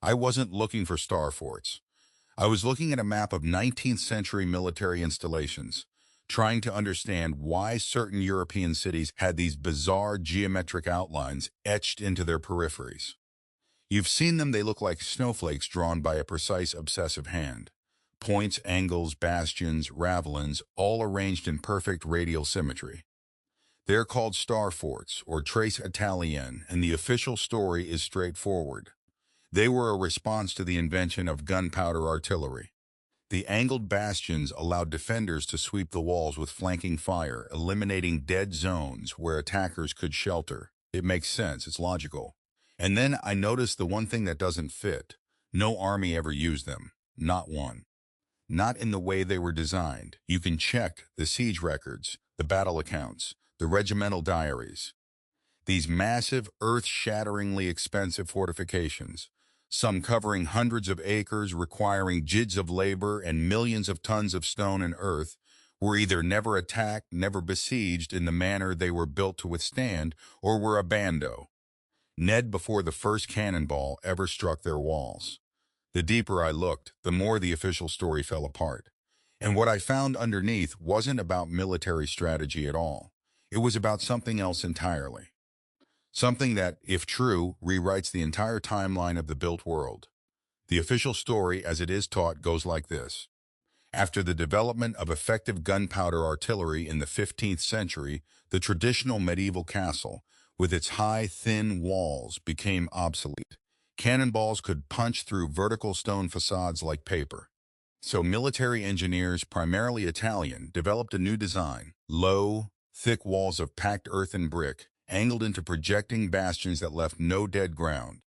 I wasn't looking for star forts. I was looking at a map of 19th century military installations, trying to understand why certain European cities had these bizarre geometric outlines etched into their peripheries. You've seen them, they look like snowflakes drawn by a precise obsessive hand. Points, angles, bastions, ravelins, all arranged in perfect radial symmetry. They're called star forts, or trace Italienne, and the official story is straightforward. They were a response to the invention of gunpowder artillery. The angled bastions allowed defenders to sweep the walls with flanking fire, eliminating dead zones where attackers could shelter. It makes sense, it's logical. And then I noticed the one thing that doesn't fit. No army ever used them. Not one. Not in the way they were designed. You can check the siege records, the battle accounts, the regimental diaries. These massive, earth-shatteringly expensive fortifications, some covering hundreds of acres, requiring jigs of labor and millions of tons of stone and earth, were either never attacked, never besieged in the manner they were built to withstand, or were abandoned before the first cannonball ever struck their walls. The deeper I looked, the more the official story fell apart. And what I found underneath wasn't about military strategy at all. It was about something else entirely. Something that, if true, rewrites the entire timeline of the built world. The official story, as it is taught, goes like this. After the development of effective gunpowder artillery in the 15th century, the traditional medieval castle, with its high, thin walls, became obsolete. Cannonballs could punch through vertical stone facades like paper. So military engineers, primarily Italian, developed a new design. Low, thick walls of packed earth and brick, angled into projecting bastions that left no dead ground.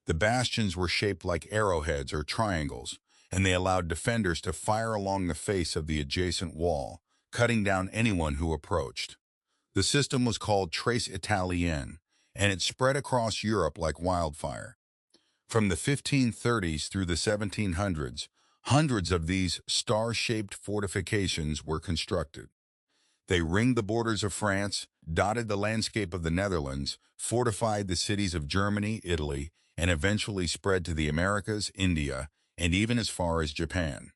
The bastions were shaped like arrowheads or triangles, and they allowed defenders to fire along the face of the adjacent wall, cutting down anyone who approached. The system was called trace Italienne, and it spread across Europe like wildfire. From the 1530s through the 1700s, hundreds of these star-shaped fortifications were constructed. They ringed the borders of France, dotted the landscape of the Netherlands, fortified the cities of Germany, Italy, and eventually spread to the Americas, India, and even as far as Japan.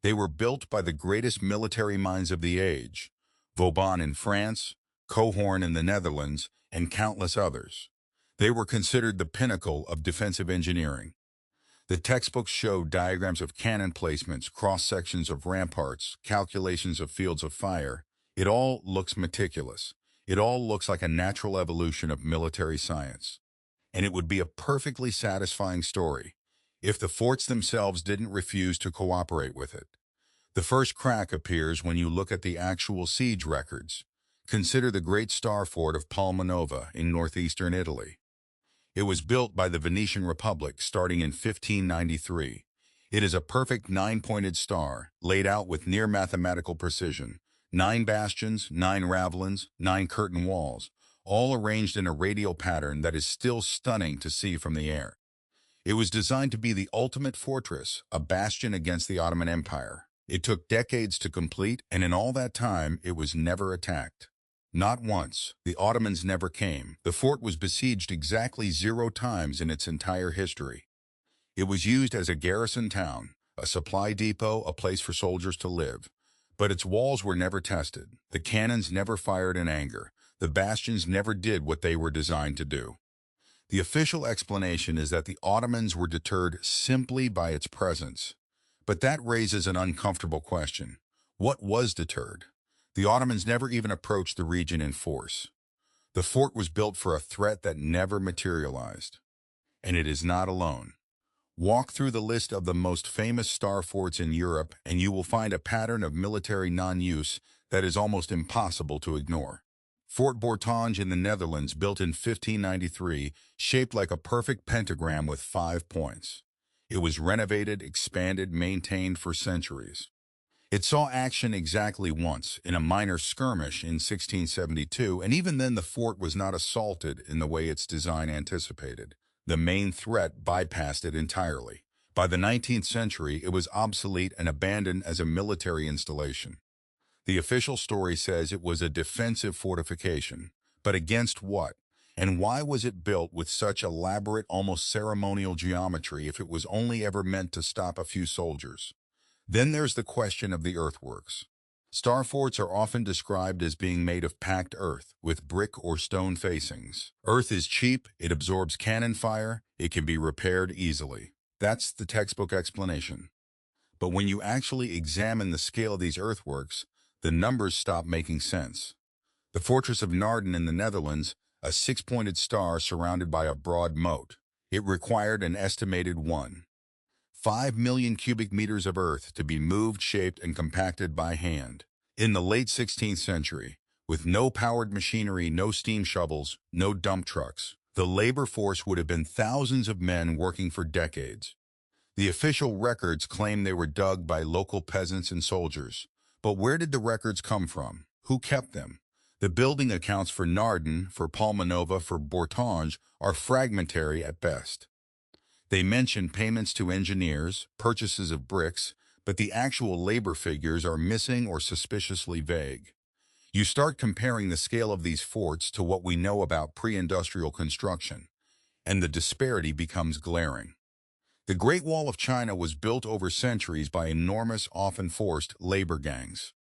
They were built by the greatest military minds of the age, Vauban in France, Cohorn in the Netherlands, and countless others. They were considered the pinnacle of defensive engineering. The textbooks showed diagrams of cannon placements, cross-sections of ramparts, calculations of fields of fire. It all looks meticulous. It all looks like a natural evolution of military science. And it would be a perfectly satisfying story if the forts themselves didn't refuse to cooperate with it. The first crack appears when you look at the actual siege records. Consider the Great Star Fort of Palmanova in northeastern Italy. It was built by the Venetian Republic starting in 1593. It is a perfect nine-pointed star, laid out with near mathematical precision. 9 bastions, 9 ravelins, 9 curtain walls, all arranged in a radial pattern that is still stunning to see from the air. It was designed to be the ultimate fortress, a bastion against the Ottoman Empire. It took decades to complete, and in all that time, it was never attacked. Not once. The Ottomans never came. The fort was besieged exactly 0 times in its entire history. It was used as a garrison town, a supply depot, a place for soldiers to live. But its walls were never tested. The cannons never fired in anger. The bastions never did what they were designed to do. The official explanation is that the Ottomans were deterred simply by its presence. But that raises an uncomfortable question. What was deterred? The Ottomans never even approached the region in force. The fort was built for a threat that never materialized. And it is not alone. Walk through the list of the most famous star forts in Europe, and you will find a pattern of military non-use that is almost impossible to ignore. Fort Bourtange in the Netherlands, built in 1593, shaped like a perfect pentagram with 5 points. It was renovated, expanded, maintained for centuries. It saw action exactly once, in a minor skirmish in 1672, and even then the fort was not assaulted in the way its design anticipated. The main threat bypassed it entirely. By the 19th century, it was obsolete and abandoned as a military installation. The official story says it was a defensive fortification. But against what? And why was it built with such elaborate, almost ceremonial geometry if it was only ever meant to stop a few soldiers? Then there's the question of the earthworks. Star forts are often described as being made of packed earth, with brick or stone facings. Earth is cheap, it absorbs cannon fire, it can be repaired easily. That's the textbook explanation. But when you actually examine the scale of these earthworks, the numbers stop making sense. The fortress of Naarden in the Netherlands, a six-pointed star surrounded by a broad moat. It required an estimated 5 million cubic meters of earth to be moved, shaped, and compacted by hand. In the late 16th century, with no powered machinery, no steam shovels, no dump trucks, the labor force would have been thousands of men working for decades. The official records claim they were dug by local peasants and soldiers. But where did the records come from? Who kept them? The building accounts for Naarden, for Palmanova, for Bourtange are fragmentary at best. They mention payments to engineers, purchases of bricks, but the actual labor figures are missing or suspiciously vague. You start comparing the scale of these forts to what we know about pre-industrial construction, and the disparity becomes glaring. The Great Wall of China was built over centuries by enormous, often forced, labor gangs.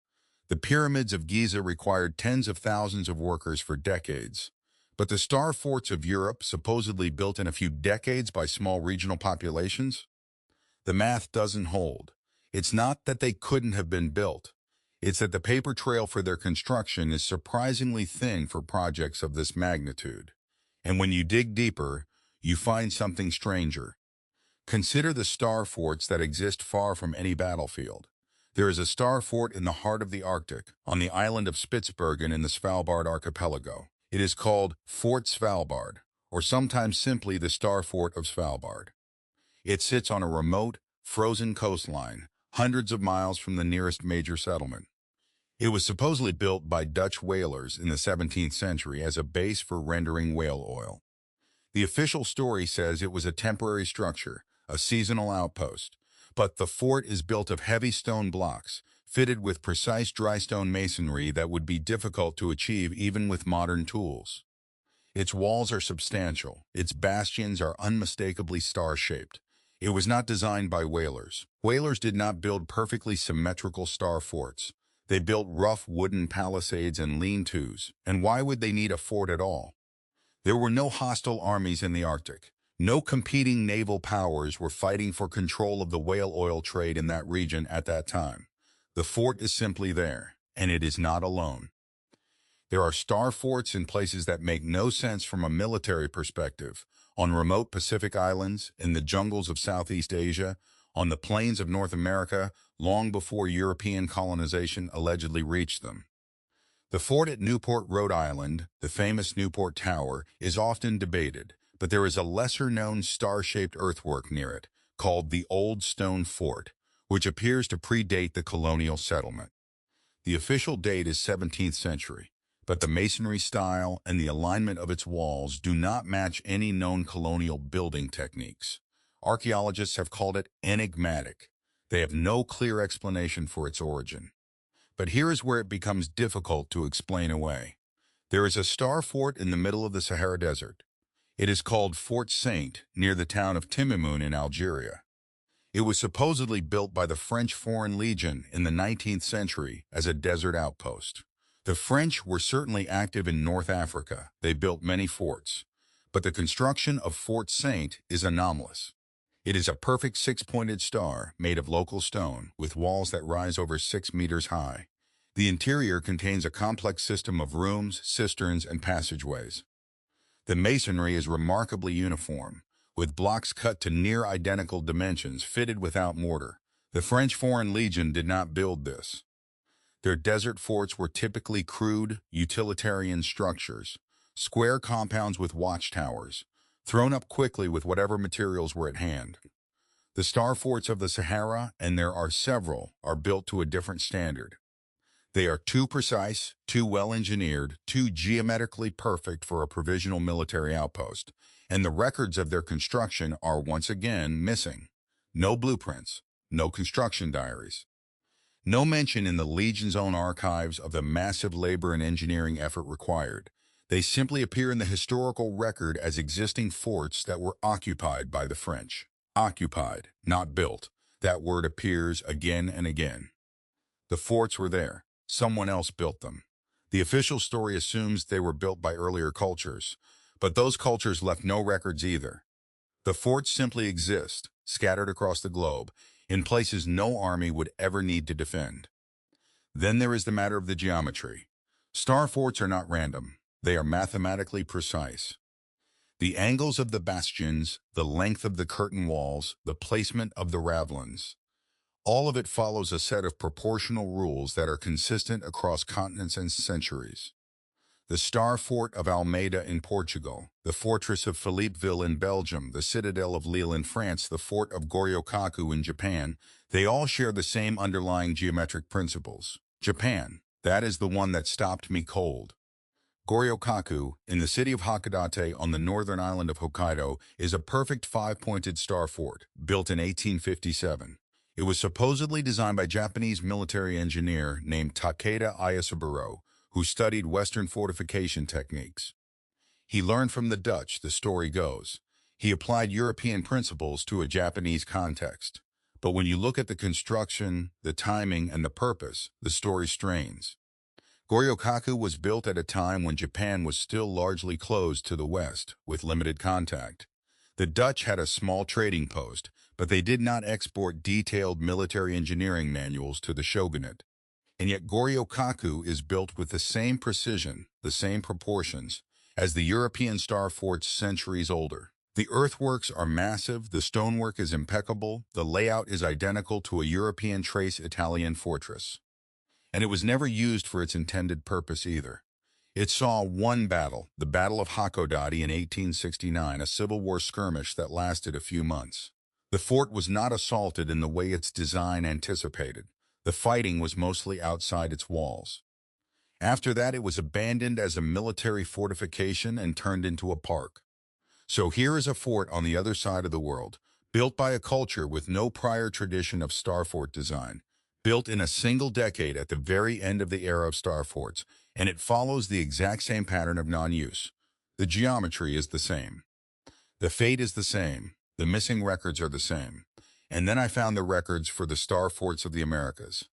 The pyramids of Giza required tens of thousands of workers for decades. But the star forts of Europe, supposedly built in a few decades by small regional populations? The math doesn't hold. It's not that they couldn't have been built. It's that the paper trail for their construction is surprisingly thin for projects of this magnitude. And when you dig deeper, you find something stranger. Consider the star forts that exist far from any battlefield. There is a star fort in the heart of the Arctic, on the island of Spitsbergen in the Svalbard archipelago. It is called Fort Svalbard, or sometimes simply the Star Fort of Svalbard. It sits on a remote, frozen coastline, hundreds of miles from the nearest major settlement. It was supposedly built by Dutch whalers in the 17th century as a base for rendering whale oil. The official story says it was a temporary structure, a seasonal outpost, but the fort is built of heavy stone blocks, fitted with precise dry stone masonry that would be difficult to achieve even with modern tools. Its walls are substantial, its bastions are unmistakably star-shaped. It was not designed by whalers. Whalers did not build perfectly symmetrical star forts. They built rough wooden palisades and lean-tos, and why would they need a fort at all? There were no hostile armies in the Arctic. No competing naval powers were fighting for control of the whale oil trade in that region at that time. The fort is simply there, and it is not alone. There are star forts in places that make no sense from a military perspective, on remote Pacific islands, in the jungles of Southeast Asia, on the plains of North America, long before European colonization allegedly reached them. The fort at Newport, Rhode Island, the famous Newport Tower, is often debated, but there is a lesser-known star-shaped earthwork near it, called the Old Stone Fort, which appears to predate the colonial settlement. The official date is 17th century, but the masonry style and the alignment of its walls do not match any known colonial building techniques. Archaeologists have called it enigmatic. They have no clear explanation for its origin. But here is where it becomes difficult to explain away. There is a star fort in the middle of the Sahara Desert. It is called Fort Saint, near the town of Timimoun in Algeria. It was supposedly built by the French Foreign Legion in the 19th century as a desert outpost. The French were certainly active in North Africa. They built many forts. But the construction of Fort Saint is anomalous. It is a perfect six-pointed star made of local stone with walls that rise over 6 meters high. The interior contains a complex system of rooms, cisterns, and passageways. The masonry is remarkably uniform, with blocks cut to near-identical dimensions fitted without mortar. The French Foreign Legion did not build this. Their desert forts were typically crude, utilitarian structures, square compounds with watchtowers, thrown up quickly with whatever materials were at hand. The star forts of the Sahara, and there are several, are built to a different standard. They are too precise, too well-engineered, too geometrically perfect for a provisional military outpost, and the records of their construction are once again missing. No blueprints, no construction diaries. No mention in the Legion's own archives of the massive labor and engineering effort required. They simply appear in the historical record as existing forts that were occupied by the French. Occupied, not built. That word appears again and again. The forts were there. Someone else built them. The official story assumes they were built by earlier cultures, but those cultures left no records either. The forts simply exist, scattered across the globe, in places no army would ever need to defend. Then there is the matter of the geometry. Star forts are not random. They are mathematically precise. The angles of the bastions, the length of the curtain walls, the placement of the ravelins, all of it follows a set of proportional rules that are consistent across continents and centuries. The Star Fort of Almeida in Portugal, the Fortress of Philippeville in Belgium, the Citadel of Lille in France, the Fort of Goryokaku in Japan, they all share the same underlying geometric principles. Japan, that is the one that stopped me cold. Goryokaku, in the city of Hakodate on the northern island of Hokkaido, is a perfect five-pointed star fort, built in 1857. It was supposedly designed by Japanese military engineer named Takeda Ayasaburo, who studied Western fortification techniques. He learned from the Dutch, the story goes. He applied European principles to a Japanese context. But when you look at the construction, the timing, and the purpose, the story strains. Goryokaku was built at a time when Japan was still largely closed to the West, with limited contact. The Dutch had a small trading post, but they did not export detailed military engineering manuals to the shogunate. And yet Goryokaku is built with the same precision, the same proportions, as the European star forts centuries older. The earthworks are massive, the stonework is impeccable, the layout is identical to a European trace Italian fortress. And it was never used for its intended purpose either. It saw one battle, the Battle of Hakodate in 1869, a Civil War skirmish that lasted a few months. The fort was not assaulted in the way its design anticipated. The fighting was mostly outside its walls. After that, it was abandoned as a military fortification and turned into a park. So here is a fort on the other side of the world, built by a culture with no prior tradition of star fort design, built in a single decade at the very end of the era of star forts, and it follows the exact same pattern of non-use. The geometry is the same. The fate is the same. The missing records are the same. And then I found the records for the star forts of the Americas.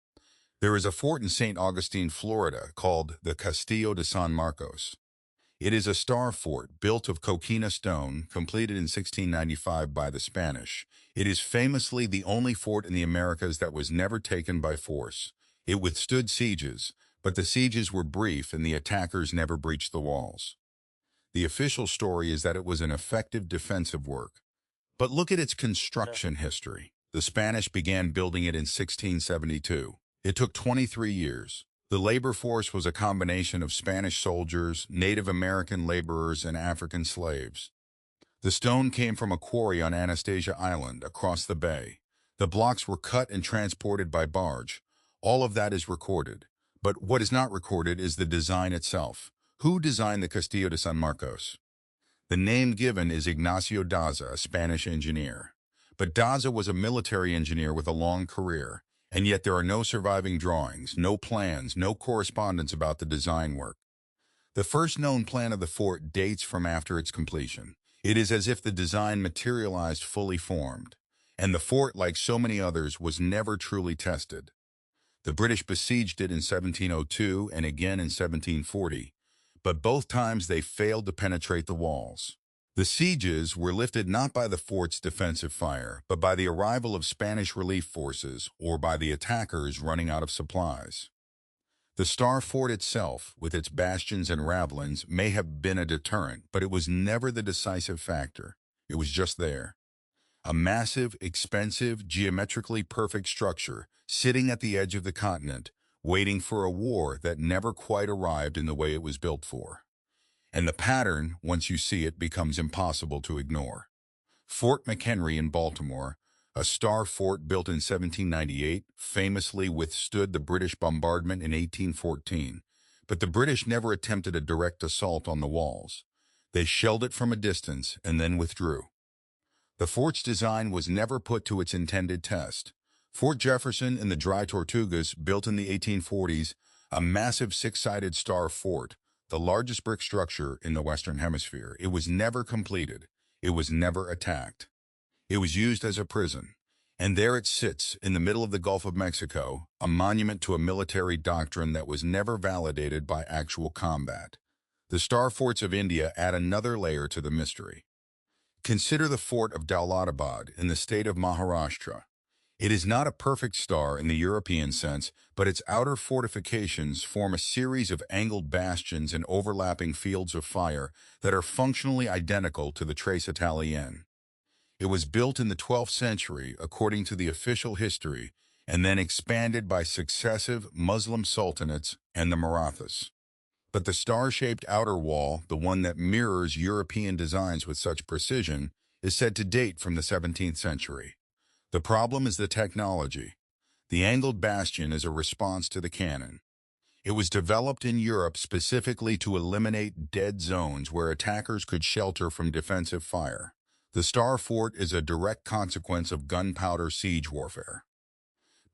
There is a fort in St. Augustine, Florida, called the Castillo de San Marcos. It is a star fort built of coquina stone, completed in 1695 by the Spanish. It is famously the only fort in the Americas that was never taken by force. It withstood sieges, but the sieges were brief and the attackers never breached the walls. The official story is that it was an effective defensive work. But look at its construction history. The Spanish began building it in 1672. It took 23 years. The labor force was a combination of Spanish soldiers, Native American laborers, and African slaves. The stone came from a quarry on Anastasia Island, across the bay. The blocks were cut and transported by barge. All of that is recorded. But what is not recorded is the design itself. Who designed the Castillo de San Marcos? The name given is Ignacio Daza, a Spanish engineer. But Daza was a military engineer with a long career, and yet there are no surviving drawings, no plans, no correspondence about the design work. The first known plan of the fort dates from after its completion. It is as if the design materialized fully formed, and the fort, like so many others, was never truly tested. The British besieged it in 1702 and again in 1740, but both times they failed to penetrate the walls. The sieges were lifted not by the fort's defensive fire, but by the arrival of Spanish relief forces or by the attackers running out of supplies. The Star Fort itself, with its bastions and ravelins, may have been a deterrent, but it was never the decisive factor. It was just there. A massive, expensive, geometrically perfect structure sitting at the edge of the continent, waiting for a war that never quite arrived in the way it was built for. And the pattern, once you see it, becomes impossible to ignore. Fort McHenry in Baltimore, a star fort built in 1798, famously withstood the British bombardment in 1814, but the British never attempted a direct assault on the walls. They shelled it from a distance and then withdrew. The fort's design was never put to its intended test. Fort Jefferson in the Dry Tortugas, built in the 1840s, a massive six-sided star fort, the largest brick structure in the Western Hemisphere. It was never completed. It was never attacked. It was used as a prison. And there it sits in the middle of the Gulf of Mexico, a monument to a military doctrine that was never validated by actual combat. The star forts of India add another layer to the mystery. Consider the fort of Daulatabad in the state of Maharashtra. It is not a perfect star in the European sense, but its outer fortifications form a series of angled bastions and overlapping fields of fire that are functionally identical to the Tres Italienne. It was built in the 12th century, according to the official history, and then expanded by successive Muslim sultanates and the Marathas. But the star-shaped outer wall, the one that mirrors European designs with such precision, is said to date from the 17th century. The problem is the technology. The angled bastion is a response to the cannon. It was developed in Europe specifically to eliminate dead zones where attackers could shelter from defensive fire. The star fort is a direct consequence of gunpowder siege warfare.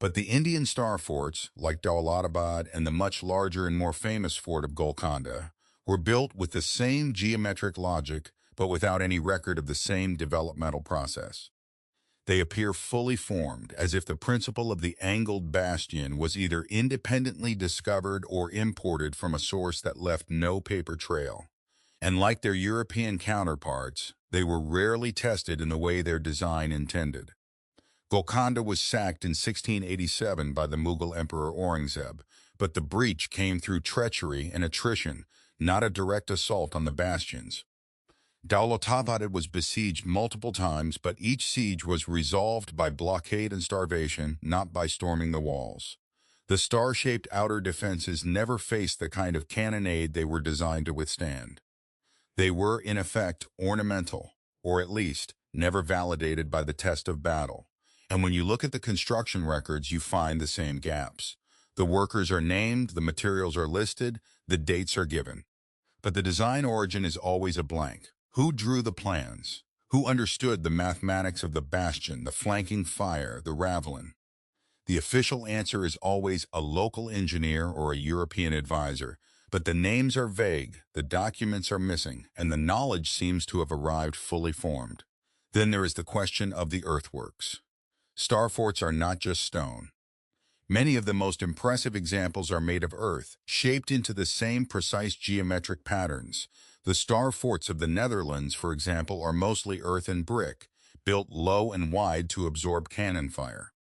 But the Indian star forts, like Daulatabad and the much larger and more famous fort of Golconda, were built with the same geometric logic but without any record of the same developmental process. They appear fully formed, as if the principle of the angled bastion was either independently discovered or imported from a source that left no paper trail. And like their European counterparts, they were rarely tested in the way their design intended. Golconda was sacked in 1687 by the Mughal Emperor Aurangzeb, but the breach came through treachery and attrition, not a direct assault on the bastions. Daulatabad was besieged multiple times, but each siege was resolved by blockade and starvation, not by storming the walls. The star-shaped outer defenses never faced the kind of cannonade they were designed to withstand. They were, in effect, ornamental, or at least, never validated by the test of battle. And when you look at the construction records, you find the same gaps. The workers are named, the materials are listed, the dates are given. But the design origin is always a blank. Who drew the plans? Who understood the mathematics of the bastion, the flanking fire, the ravelin? The official answer is always a local engineer or a European advisor, but the names are vague, the documents are missing, and the knowledge seems to have arrived fully formed. Then there is the question of the earthworks. Star forts are not just stone. Many of the most impressive examples are made of earth, shaped into the same precise geometric patterns. The star forts of the Netherlands, for example, are mostly earth and brick, built low and wide to absorb cannon fire.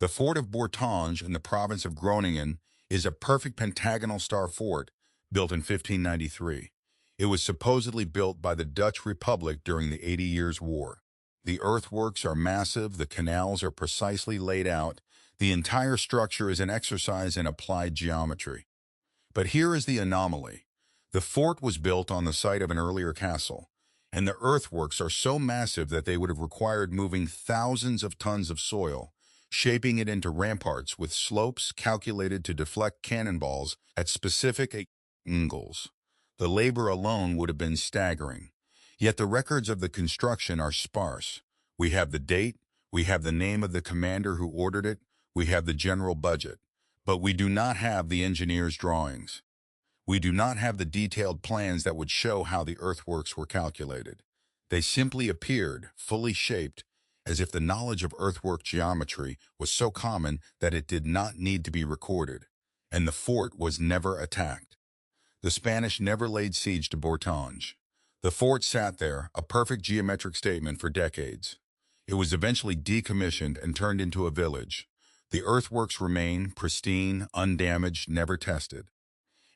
The fort of Bourtange in the province of Groningen is a perfect pentagonal star fort built in 1593. It was supposedly built by the Dutch Republic during the 80 Years' War. The earthworks are massive, the canals are precisely laid out, the entire structure is an exercise in applied geometry. But here is the anomaly. The fort was built on the site of an earlier castle, and the earthworks are so massive that they would have required moving thousands of tons of soil, shaping it into ramparts with slopes calculated to deflect cannonballs at specific angles. The labor alone would have been staggering. Yet the records of the construction are sparse. We have the date, we have the name of the commander who ordered it, we have the general budget, but we do not have the engineer's drawings. We do not have the detailed plans that would show how the earthworks were calculated. They simply appeared, fully shaped, as if the knowledge of earthwork geometry was so common that it did not need to be recorded, and the fort was never attacked. The Spanish never laid siege to Bourtange. The fort sat there, a perfect geometric statement for decades. It was eventually decommissioned and turned into a village. The earthworks remain pristine, undamaged, never tested.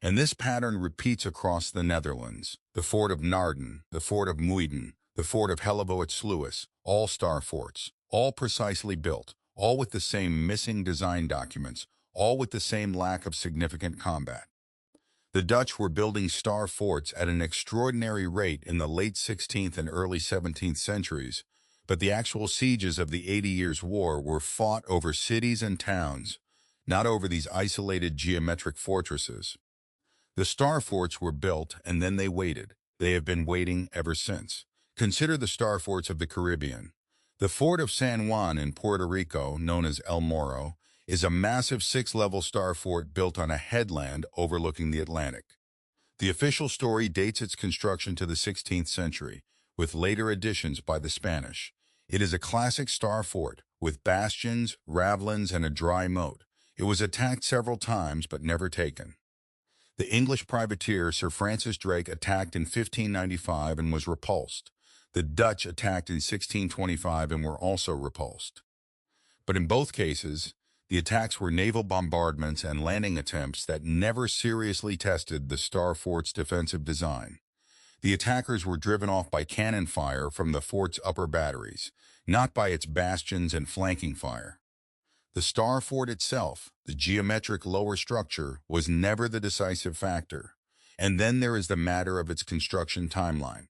And this pattern repeats across the Netherlands. The fort of Naarden, the fort of Muiden, the fort of Hellevoetsluis, all star forts, all precisely built, all with the same missing design documents, all with the same lack of significant combat. The Dutch were building star forts at an extraordinary rate in the late 16th and early 17th centuries, but the actual sieges of the 80 Years' War were fought over cities and towns, not over these isolated geometric fortresses. The star forts were built and then they waited. They have been waiting ever since. Consider the star forts of the Caribbean. The fort of San Juan in Puerto Rico, known as El Morro, is a massive 6-level star fort built on a headland overlooking the Atlantic. The official story dates its construction to the 16th century, with later additions by the Spanish. It is a classic star fort, with bastions, ravelins, and a dry moat. It was attacked several times but never taken. The English privateer Sir Francis Drake attacked in 1595 and was repulsed. The Dutch attacked in 1625 and were also repulsed. But in both cases, the attacks were naval bombardments and landing attempts that never seriously tested the Star Fort's defensive design. The attackers were driven off by cannon fire from the fort's upper batteries, not by its bastions and flanking fire. The Star Fort itself, the geometric lower structure, was never the decisive factor. And then there is the matter of its construction timeline.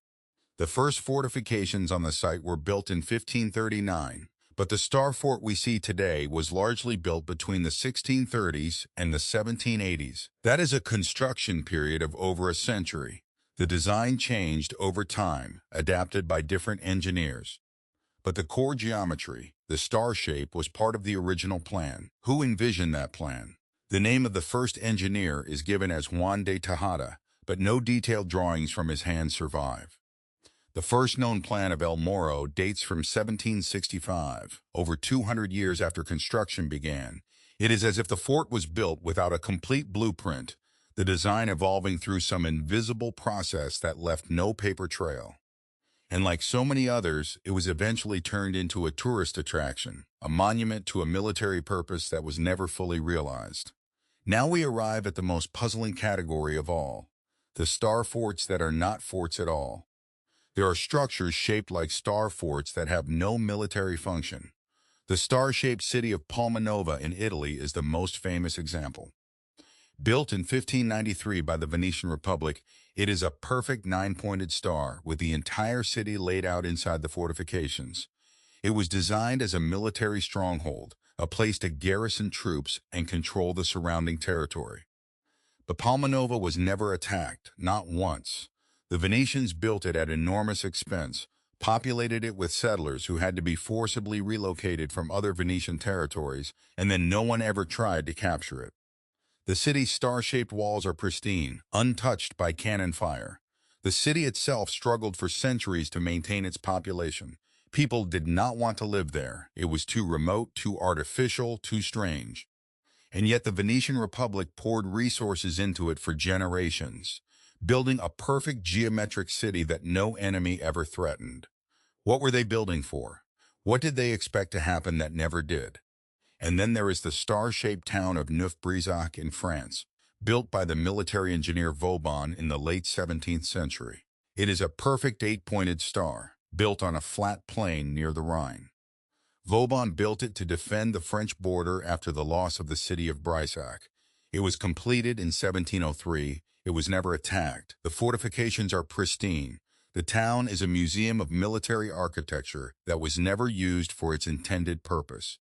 The first fortifications on the site were built in 1539, but the Star Fort we see today was largely built between the 1630s and the 1780s. That is a construction period of over a century. The design changed over time, adapted by different engineers. But the core geometry, the star shape, was part of the original plan. Who envisioned that plan? The name of the first engineer is given as Juan de Tejada, but no detailed drawings from his hand survive. The first known plan of El Morro dates from 1765, over 200 years after construction began. It is as if the fort was built without a complete blueprint, the design evolving through some invisible process that left no paper trail. And like so many others, it was eventually turned into a tourist attraction, a monument to a military purpose that was never fully realized. Now we arrive at the most puzzling category of all, the star forts that are not forts at all. There are structures shaped like star forts that have no military function. The star-shaped city of Palma Nova in Italy is the most famous example. Built in 1593 by the Venetian Republic, it is a perfect nine-pointed star with the entire city laid out inside the fortifications. It was designed as a military stronghold, a place to garrison troops and control the surrounding territory. But Palma Nova was never attacked, not once. The Venetians built it at enormous expense, populated it with settlers who had to be forcibly relocated from other Venetian territories, and then no one ever tried to capture it. The city's star-shaped walls are pristine, untouched by cannon fire. The city itself struggled for centuries to maintain its population. People did not want to live there. It was too remote, too artificial, too strange. And yet the Venetian Republic poured resources into it for generations, building a perfect geometric city that no enemy ever threatened. What were they building for? What did they expect to happen that never did? And then there is the star-shaped town of Neuf-Brisach in France, built by the military engineer Vauban in the late 17th century. It is a perfect eight-pointed star, built on a flat plain near the Rhine. Vauban built it to defend the French border after the loss of the city of Brisach. It was completed in 1703. It was never attacked. The fortifications are pristine. The town is a museum of military architecture that was never used for its intended purpose.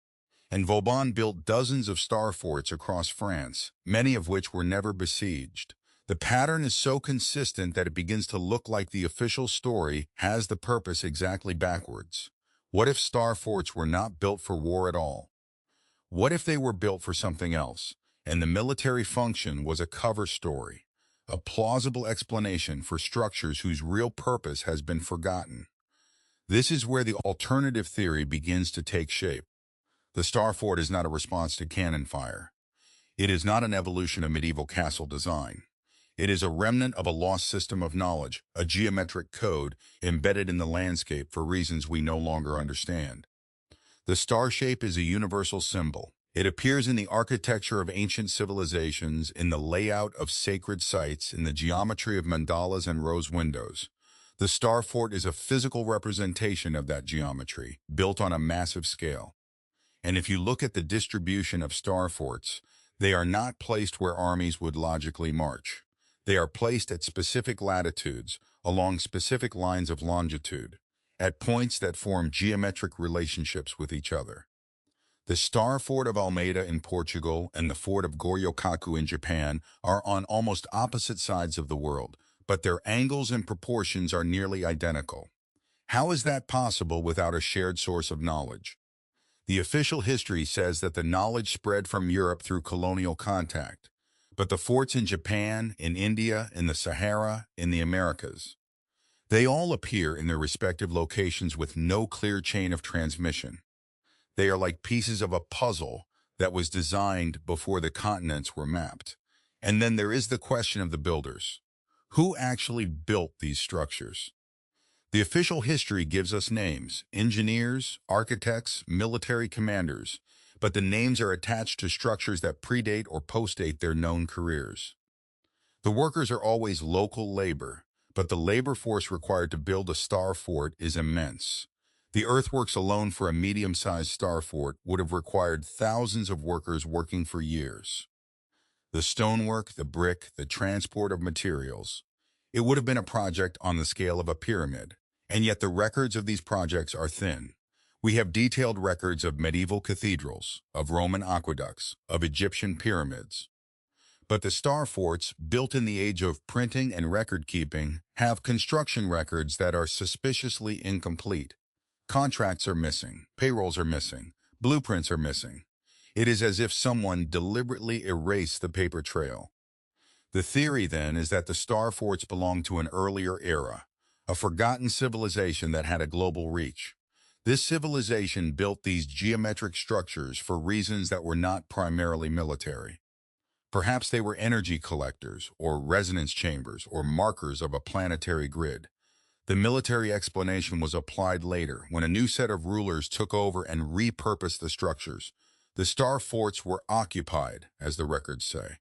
And Vauban built dozens of star forts across France, many of which were never besieged. The pattern is so consistent that it begins to look like the official story has the purpose exactly backwards. What if star forts were not built for war at all? What if they were built for something else, and the military function was a cover story, a plausible explanation for structures whose real purpose has been forgotten? This is where the alternative theory begins to take shape. The star fort is not a response to cannon fire. It is not an evolution of medieval castle design. It is a remnant of a lost system of knowledge, a geometric code embedded in the landscape for reasons we no longer understand. The star shape is a universal symbol. It appears in the architecture of ancient civilizations, in the layout of sacred sites, in the geometry of mandalas and rose windows. The star fort is a physical representation of that geometry, built on a massive scale. And if you look at the distribution of star forts, they are not placed where armies would logically march. They are placed at specific latitudes, along specific lines of longitude, at points that form geometric relationships with each other. The star fort of Almeida in Portugal and the fort of Goryokaku in Japan are on almost opposite sides of the world, but their angles and proportions are nearly identical. How is that possible without a shared source of knowledge? The official history says that the knowledge spread from Europe through colonial contact. But the forts in Japan, in India, in the Sahara, in the Americas, they all appear in their respective locations with no clear chain of transmission. They are like pieces of a puzzle that was designed before the continents were mapped. And then there is the question of the builders. Who actually built these structures? The official history gives us names: engineers, architects, military commanders, but the names are attached to structures that predate or postdate their known careers. The workers are always local labor, but the labor force required to build a star fort is immense. The earthworks alone for a medium-sized star fort would have required thousands of workers working for years. The stonework, the brick, the transport of materials. It would have been a project on the scale of a pyramid, and yet the records of these projects are thin. We have detailed records of medieval cathedrals, of Roman aqueducts, of Egyptian pyramids. But the star forts, built in the age of printing and record-keeping, have construction records that are suspiciously incomplete. Contracts are missing, payrolls are missing, blueprints are missing. It is as if someone deliberately erased the paper trail. The theory, then, is that the star forts belong to an earlier era, a forgotten civilization that had a global reach. This civilization built these geometric structures for reasons that were not primarily military. Perhaps they were energy collectors, or resonance chambers, or markers of a planetary grid. The military explanation was applied later, when a new set of rulers took over and repurposed the structures. The star forts were occupied, as the records say.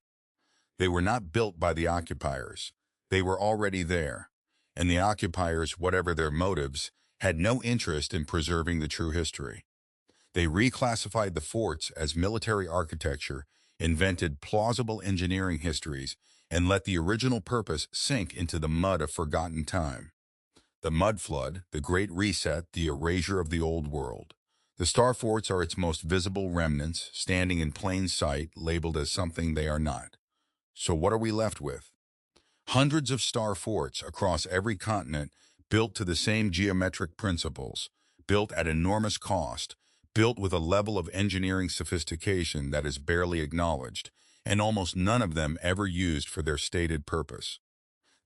They were not built by the occupiers. They were already there. And the occupiers, whatever their motives, had no interest in preserving the true history. They reclassified the forts as military architecture, invented plausible engineering histories, and let the original purpose sink into the mud of forgotten time. The mud flood, the great reset, the erasure of the old world. The star forts are its most visible remnants, standing in plain sight, labeled as something they are not. So what are we left with? Hundreds of star forts across every continent, built to the same geometric principles, built at enormous cost, built with a level of engineering sophistication that is barely acknowledged, and almost none of them ever used for their stated purpose.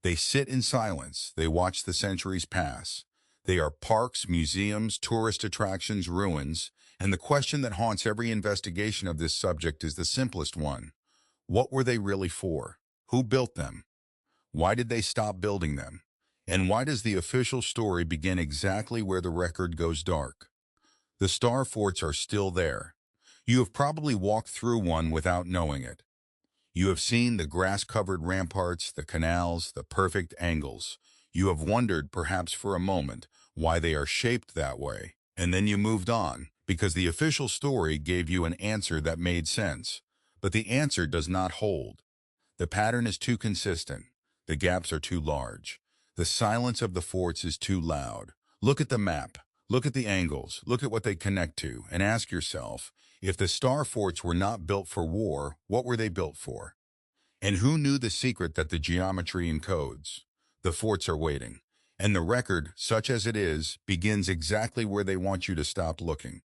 They sit in silence, they watch the centuries pass. They are parks, museums, tourist attractions, ruins, and the question that haunts every investigation of this subject is the simplest one. What were they really for? Who built them? Why did they stop building them? And why does the official story begin exactly where the record goes dark? The star forts are still there. You have probably walked through one without knowing it. You have seen the grass-covered ramparts, the canals, the perfect angles. You have wondered, perhaps for a moment, why they are shaped that way. And then you moved on, because the official story gave you an answer that made sense. But the answer does not hold. The pattern is too consistent. The gaps are too large. The silence of the forts is too loud. Look at the map. Look at the angles. Look at what they connect to, and ask yourself, if the star forts were not built for war, what were they built for? And who knew the secret that the geometry encodes? The forts are waiting. And the record, such as it is, begins exactly where they want you to stop looking.